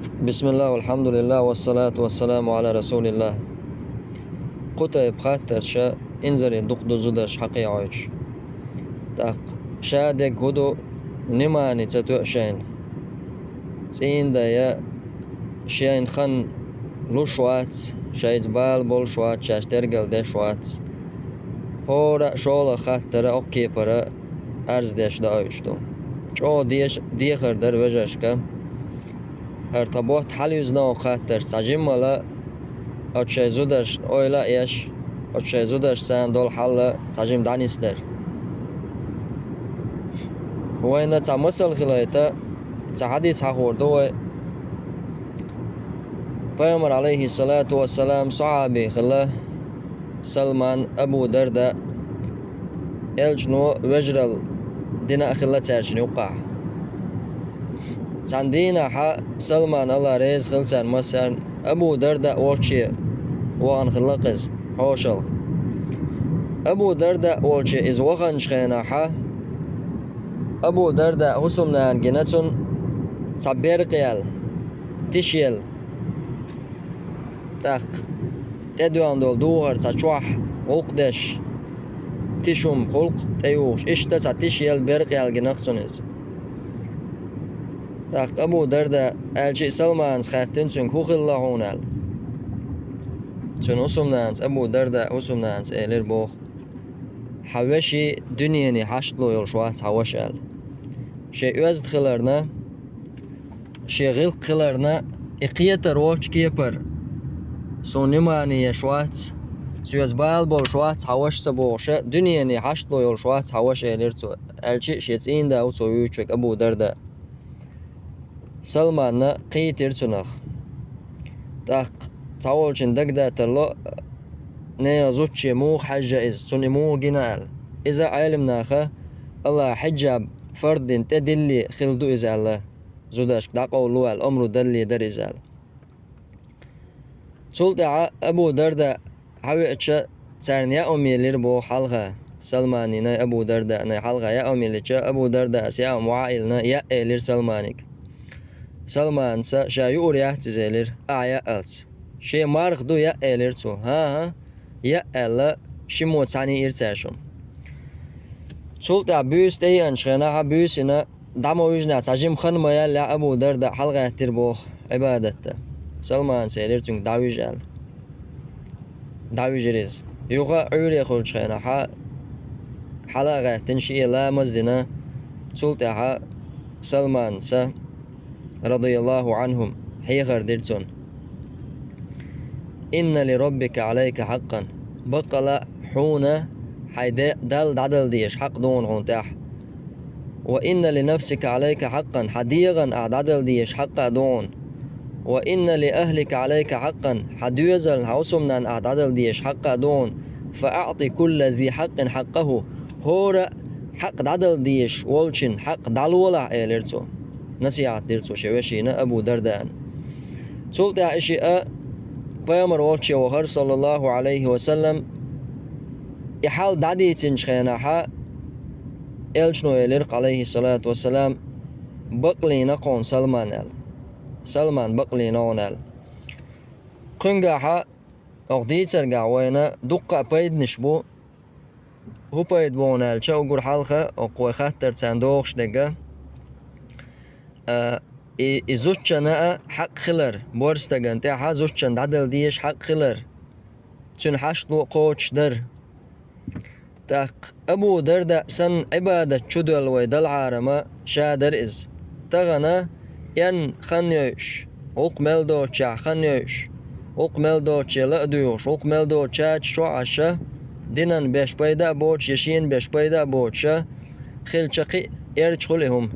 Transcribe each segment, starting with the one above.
بسم الله والحمد لله والصلاة والسلام على رسول الله. قطع بخاطر شا انزري دقدو زودش حقي عايش تاق شادك هدو نماني تتوع شين تين دا يا شين خن لو شوات شايز بال بول شوات شاش ترقل دي شوات هورا شولا خاطر اوكي برا ارز ديش دا عايشتو شو ديخر در وجهشكا ارتباط حليوز ناو خاطر سجيم مالا اتشي زودش اويلا ايش اتشي زودش سان دول حل سجيم دانيستر وين تمثل خلايتا حديث حوردو پیغمبر عليه الصلاة والسلام صحابي خلا سلمان ابو درداء الجنو وجرل دينا خلا تاشن يوقع ساندينا حا سلمان الله ريز خلسان مثلا ابو درداء وشي وان خلقز حوشل ابو درداء وشي از وخن شخينا حا ابو درداء حسمنان جنتون صبير قيال تشيل تاق تدوان دول دوهر تشوح وقدش تشوم خلق تيوش اشتا تشيل برقيال جنقسونز تاق ابو درداء الجي سلمان سخاتن سن خوخ الله هونال سن حسمنان ابو درداء حسمنان الير بوخ حوشي دنياني حشتلو يلشوات حوش ال شيء يزد خلرنا شيء غلق خلرنا اقيت روش كيبر سونيماني يشوات سويز بال بول شوات حوش سبوش دنياني حشتلو يلشوات حوش اليرتو الشيء شيتين دا وتو يوشك ابو درداء سلمان قيتر تنخ تاق تاولشن دقدا تلو نيا زوتشي مو حجة إز توني مو جنال إذا علمناخا الله حجاب فرد تدلي خلدو إزا الله زوداش داقولو الأمر دلي در إزال سلطة أبو درداء حوي اتشا تارنيا أمي لربو حلقة سلماني نا أبو درداء نا حلقة يا أمي لتشا أبو درداء سيا معائل نا يا إلير سلمانيك سلمان سا شا يوريا تزيلر أعيا ألت شي مارخ دو يا إلير تو ها يا ألا شمو تاني إرتاشم سلطة بيوس تي أنشخنا بيوسنا دامو يجنا تاجم خن ميا لا أبو درداء حلقة تربوخ عبادته سلمان سيلر تنك داويجال داويجريز يوغا عوري خلشخنا حلقة تنشي لا مزدنا سلطة سلمان سا رضي الله عنهم حيغر ديرتون إن لربك عليك حقا بقلا حونا حيدا دال دادل ديش حق دون هونتاح وإن لنفسك عليك حقا حديغا أعدادل ديش حق دون وإن لأهلك عليك حقا حديزل حوسمنا أعدادل ديش حق دون فأعطي كل ذي حق حقه هورا حق دادل ديش والشن حق دالولا إيلرتو نسيعت ديرتو شوشينا أبو دردان سلطة إشياء پیغمبر والشي وخر صلى الله عليه وسلم إحال دادي تنشخينا حا إلشنو يلرق عليه الصلاة والسلام بقلي نقون سلمان بقلي نونال قنقا حا أغدي ترقع وينا دقا بيد نشبو هو بيد بونال شو قر حالخة أقوي خاتر تاندوغش دقا إزوتشنا حق خلر بورستغن تاعها زوتشن دادل ديش حق خلر تن حشلو قوش در تاق أبو درداء سن عبادة شدل ويدل عارما شادر إز تغنى ين خنيوش وق ملدو تشا خنيوش وق ملدو تشا لأدوش وق ملدو تشا شو عشا دينن بيش بيدا بوش يشين بيش بيدا بوشا خل شقي يرجخلهم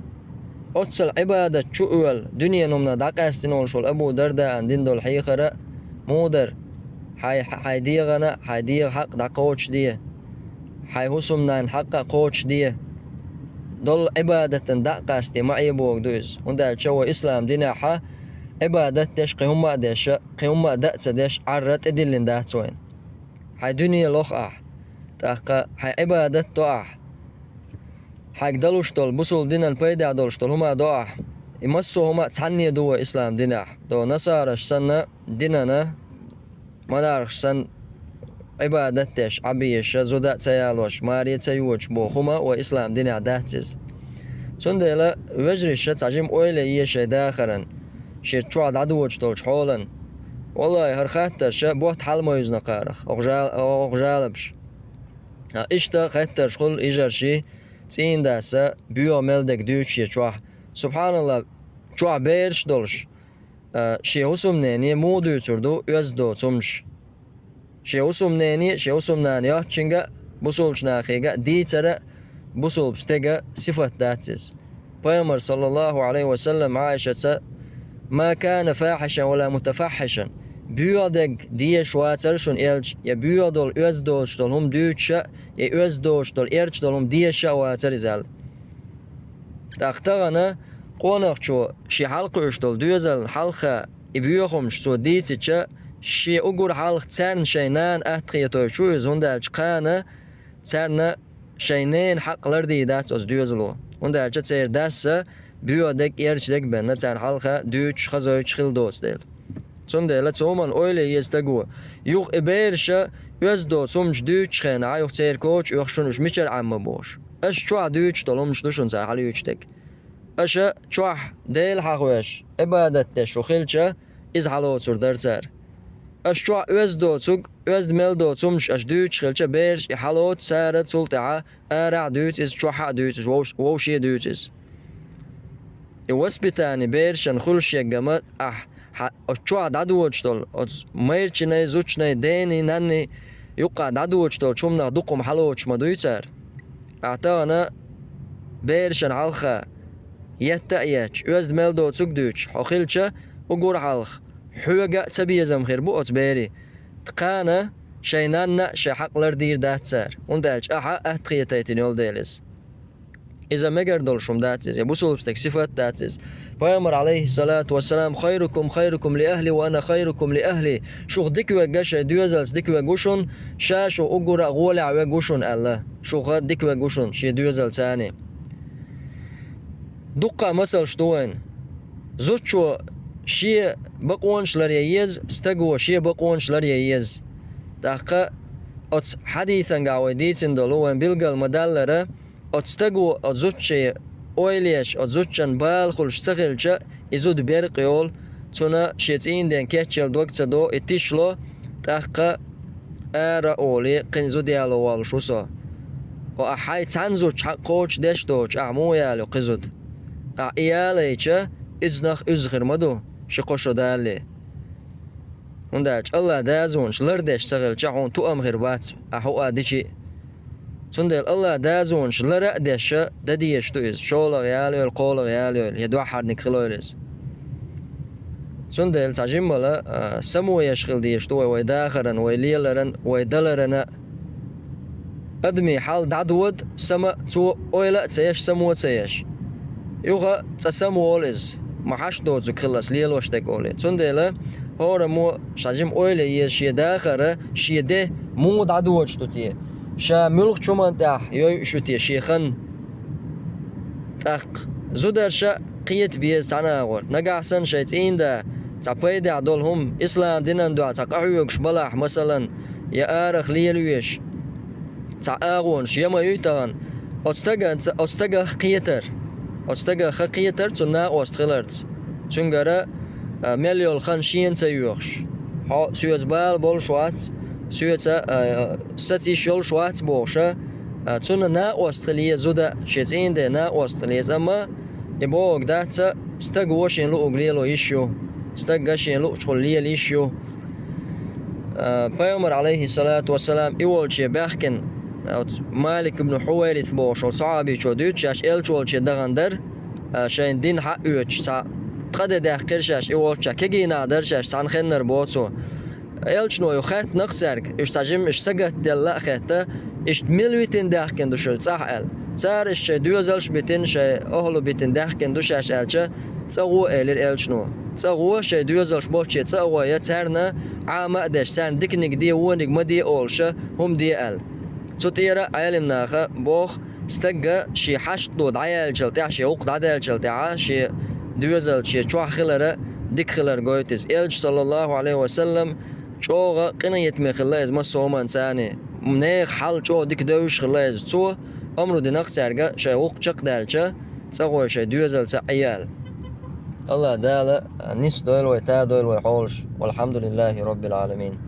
أتصل عبادة شؤول دنيا نمنا داقاستين ولشول أبو درداء دين دول حيخرا مودر حي ديغنا حي ديغ حق داقوش ديه حي حسمنان حق قوش ديه دول عبادة داقاستي معي بوغ دوز وندال شو إسلام دينا حا عبادة ديش قيهما ديش قيهما دأس ديش عرات إدلين داتوين حي دنيا لوخ تاقا حي عبادة تو حق دلوشتول بوصل دينا البيدا دولشتول هما دعا يمسوهما تعني دو إسلام ديناح دو نصارش سنة ديننا مدارش سن عبادتش عبيش زودات سيالوش ماري تيوش بوخما وإسلام ديناح داتز سندلا وجرش تعجم أولي يشي داخرا شي تشواد عدوش دولش حولا والله هرخاتر شا بوحت حال ما يزنقارخ أغجالبش إشتا خاتر شخل إجرشي تين داسا بيو ملدك دوش يشوح سبحان الله چوع بيرش دولش شي وسمناني مو دوتردو يزدو تمش شي وسمناني شي وسمناني يحچنگا بوسولش ناخيگا دي ترى بوسول بستگا صفت داتز پیغمبر صلى الله عليه وسلم عائشة ما كان فاحشا ولا متفحشا بيودك دي شواترشون إلج يا بيودول يزدوش دول هم دوتشا يا يزدوش دول إرج دول هم دي شواترزال تختغنا قونق شو شي حلقة اشتول دوزل حلقة إبيوخم شو ديتشا شي أقول حلقة تسرن شينان أتخيطو شو يزوندالج قانا تسرن شينين حقلر دي دات از دوزلو وندالج تسير داسا بيودك إرجدك بنا تسرن حلقة دوتش خزوش خيل دوز ديل تسندل تومن أولي يستقو يوخ إبيرشا يزدو تسمج دوتش خينا يوخ تسير كوش يوخ شنوش ميشر عم بوش اش شو دوتش طلومش دوشن سر حالي يوشتك أشا شوح ديل حقوش إبادتش وخيلشا إز حلو تسر درسر أش شوح أزدو تسوق أزد ملدو تسمش أش دوتش خيلشا بيرش يحلو تسارة سلطعة أرع دوتش إز شوحا دوتش ووشي دوتش يوسبتاني بيرش نخلش يقامت شوح دادوش طول ميرشني زوشني ديني ناني يقع دادوش طول شمنا دقم حلوش مدويتر أعطانا بيرشن حلخة يتأيش أزد ملدو تسقدوش حخيلشا وقور حلخ حوغا تبيزم خير بوت بيري تقانا شينانا شي حقلر دير داتسار وندالش أحا أتخيتايتين يول ديلس إذا مقردول شم داتز يبوسول بستك صفات داتز پیغمبر عليه الصلاة والسلام خيركم لأهلي وأنا خيركم لأهلي شوخ ديكوا قاشا دوزلس ديكوا قوشن شاشو أقورا غولع وقوشن الله شوخ ديكوا قوشن شي دوزل ثاني دقة مثل شتوين زوتشو شي بقونش لرييز استقوى شي بقونش لرييز دقة أتس حديثا قاوي ديتين دولوين بلغل مدالرة أتستقوى أتزوتشي أويليش أتزوتشن بالخلش سخلشا إزود بيرقيول تنا شيتين دين كيتشل دوكتا دو اتشلو دقة آرا أولي قنزو ديالو والشوسو وأحاي تنزوش حقوش ديش دوش أعمو يالو قزود إياليشا إزنخ إزغر مدو شقوشو دالي ونداج الله دازونش لردش سغل شحون تو أم غربات أحو آدشي تندل الله دازونش لرأدش دديش تو إز شولغ ياليو القولغ ياليو يدوح حد نكخلويلس تندل تعجمبلا سمو يشغل ديش تو ويداخرن ويليلرن ويدلرن أدمي حال دعدود سما تو أويلا تسيش سمو تسيش يوغا تسمولز ما حش دوزو كلاس ليلوش تقولي تندلا هورا مو شاجم أويلي يشي داخرة شي ده مو دعدوش توتي شا ملك شومان تاح يو شوتي شيخن تاق زودر شا قيت بيز تناغور نقاحسن شايتين دا تعبيد عدول هم إسلام دينان دوا تقعيوكش بلاح مثلا يا آرخ ليلويش تعاغونش يما يوتغن أتستغى قيتر أتستغى خقيتر تنا أستغلرت تنغرا مليول خان شين سيوخش ها سويت بال بول شوات سويت ستي شول شوات بوشا تنا نا أستغلية زودا شيتين دي نا أستغلية أما يبوغ داتا استغوشين لو أغليلو يشيو استغشين لو شغلية ليشيو پیغمبر عليه الصلاة والسلام إول شي بحكن مالك بن حويرث بوش صحابي شو دوتشاش إلشول شي دغندر شين دين حق يوتش قد داخرشاش إول شا كيجي نادرشاش سان خنر بوتسو إلشنو يخات نقصرك إش تجم إش سقط دلا خاتا إش ملويتين داخكن دوشل صح صار إش دوزلش بيتين شي أهلو بيتين داخكن دوشاش إلشا تسوو إلر إلشنو تسوو شي دوزلش بوتشي تسوو يتسرنا عام أدش سان ديكنك دي ونك مدي أولشا هم دي أل تطيرا عيالم ناخا بوخ استقى شي حشت دود عيال جلتع شي وقت عدال جلتع شي دوزل شي چوح خلره ديك خلر قويتز إلج صلى الله عليه وسلم چوغا قنيت مي خلاز ما سومان ساني منيخ حال چو ديك دوش خلاز تو أمرو دي نخسرغا شي وق چق دالچا تسغوي شي دوزل سعيال الله دالا نس دويل ويتا دويل ويحولش والحمد لله رب العالمين.